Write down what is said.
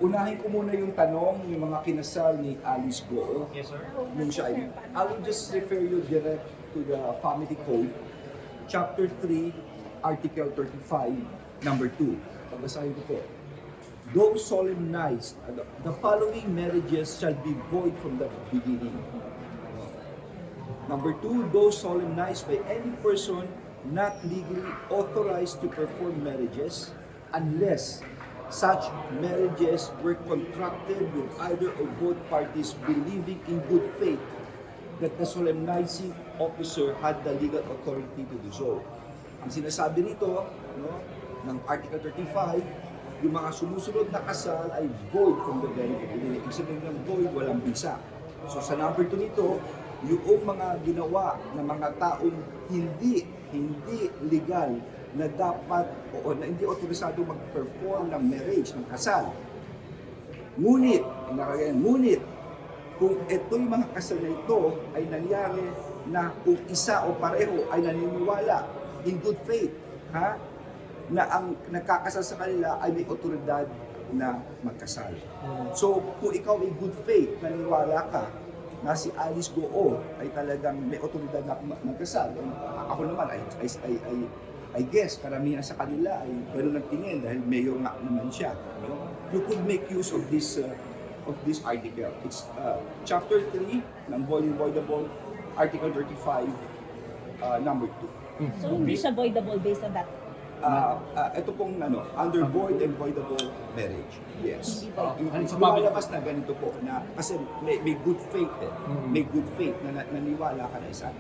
Unahin ko muna yung tanong, yung mga kinasal ni Alice Go. Yes, sir. Nung siya ay, I will just refer you direct to the Family Code, Chapter 3, Article 35, number 2. Pagbasahin ko po. Those solemnized, the following marriages shall be void from the beginning. Number 2, those solemnized by any person not legally authorized to perform marriages unless such marriages were contracted with either or both parties believing in good faith that the solemnizing officer had the legal authority to do so. Ang sinasabi nito, no, ng Article 35, yung mga sumusunod na kasal ay void from the very beginning. Ibig sabihin ng void, walang bisa. So sa number 2 nito, yung mga ginawa ng mga taong hindi legal na dapat o na hindi otorisado mag-perform ng marriage, ng kasal. Ngunit, kung ito yung mga kasal na ito ay nangyari na kung isa o pareho ay naniniwala in good faith, na ang nakakasal sa kanila ay may otoridad na magkasal. So, kung ikaw ay good faith, naniniwala ka na si Alice Goo ay talagang may otoridad na magkasal. Ako naman, I guess, karamihan sa kanila ay gano'n ang tingin dahil mayor nga naman siya. No? You could make use of this article. It's Chapter 3 ng Voidable, Article 35, number 2. So hindi siya voidable based on that? Ito pong under void and voidable marriage. Yes. Lumalabas na ganito po na kasi may good faith May good faith na naniwala ka na isa.